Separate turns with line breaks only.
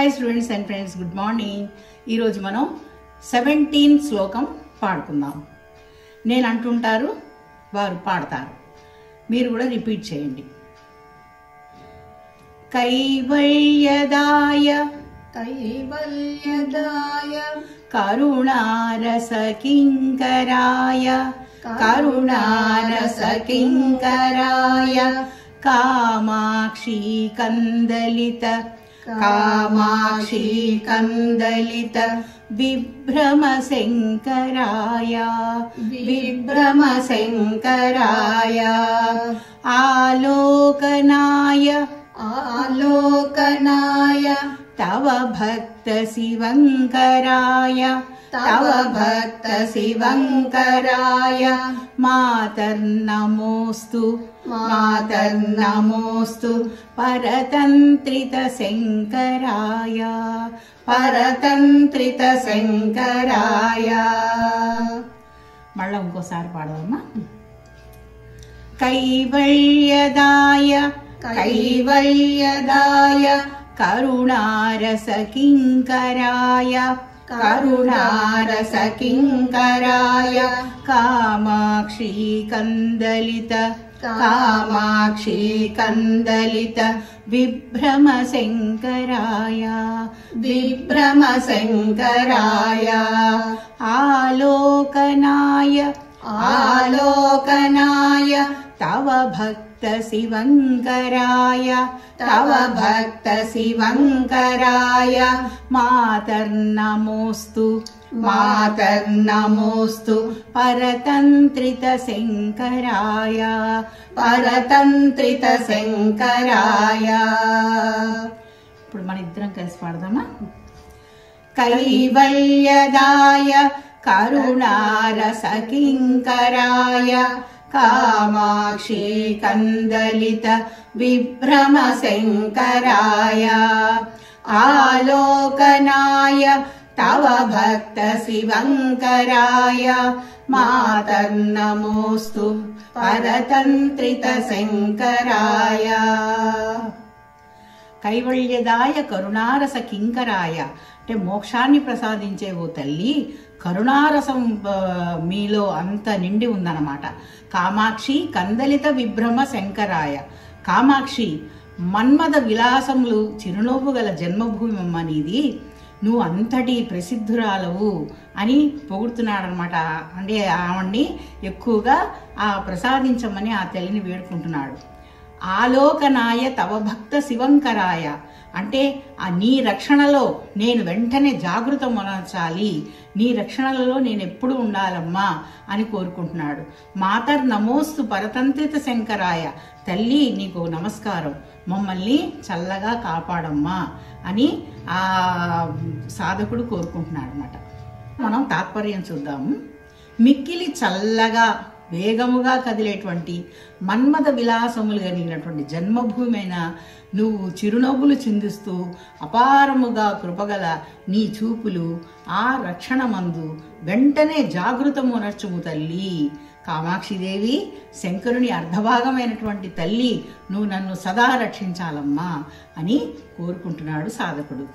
Hi students and friends, good morning. ఈరోజు మనం 17 శ్లోకం పాడుకుందాం. నేను అంటుంటారు, వారు పాడతారు. మీరు కూడా రిపీట్ చేయండి. కైవల్యదాయ
కైవల్యదాయ
కరుణారస కింకరాయ కరుణారస కింకరాయ కామాక్షి కందలిత కామాక్షి కందలిత విభ్రమ శంకరాయ విభ్రమ శంకరాయ ఆలోకనాయ
ఆలోకనాయ
తవ భక్త శివంకరాయ తవ భక్త శివంకరాయ మాతర్నమోస్తు మాతర్నమోస్తు పరతంత్రిత శంకరాయ పరతంత్రిత శంకరాయ. మళ్ళా ఇంకోసారి పాడదామా. కైవల్యదాయ కైవల్యదాయ కరుణారస కింకరాయ కరుణారస కింకరాయ కామాక్షి కందలిత కామాక్షి కందలిత విభ్రమ శంకరాయ విభ్రమ శంకరాయ ఆలోకనాయ ఆలోకనాయ తవ భక్త శివంకరాయ తవ భక్త శివంకరాయ మాతర్నమోస్తు మాతర్నమోస్తు పరతంత్రిత శంకరాయ పరతంత్రిత శంకరాయ. ఇప్పుడు మన ఇద్దరం కలిసి పాడదామా. కైవల్యదాయ కరుణారస కింకరాయ కామాక్షి కందలిత విభ్రమ శంకరాయ ఆలోకనాయ తవ భక్త శివంకరాయ మాతర్నమోస్తు పరతంత్రిత శంకరాయ. కైవల్యదాయ కరుణారస కింకరాయ అంటే మోక్షాన్ని ప్రసాదించే ఓ తల్లి, కరుణారసం మీలో అంత నిండి ఉందన్నమాట. కామాక్షి కందలిత విభ్రమ శంకరాయ. కామాక్షి మన్మద విలాసములు చిరునవ్వు గల జన్మభూమి అమ్మ నీది, నువ్వు అంతటి ప్రసిద్ధురాలవు అని పొగుడుతున్నాడనమాట. అంటే ఆవిడ్ని ఎక్కువగా ప్రసాదించమని ఆ తల్లిని వేడుకుంటున్నాడు. ఆలోకనాయ తవ భక్త శివంకరాయ అంటే నీ రక్షణలో నేను వెంటనే జాగృతం అనర్చాలి, నీ రక్షణలలో నేను ఎప్పుడు ఉండాలమ్మా అని కోరుకుంటున్నాడు. మాతర్ నమోస్తు పరతంత్రిత శంకరాయ తల్లి నీకు నమస్కారం, మమ్మల్ని చల్లగా కాపాడమ్మా అని ఆ సాధకుడు కోరుకుంటున్నాడు అనమాట. మనం తాత్పర్యం చూద్దాము. మిక్కిలి చల్లగా వేగముగా కదిలేటువంటి మన్మథ విలాసములు కలిగినటువంటి జన్మభూమి అయిన నువ్వు చిరునవ్వులు చిందిస్తూ అపారముగా కృపగల నీ చూపులు ఆ రక్షణమందు వెంటనే జాగృతమునర్చుము తల్లి. కామాక్షిదేవి శంకరుని అర్ధభాగమైనటువంటి తల్లి, నువ్వు నన్ను సదా రక్షించాలమ్మా అని కోరుకుంటున్నాడు సాధకుడు.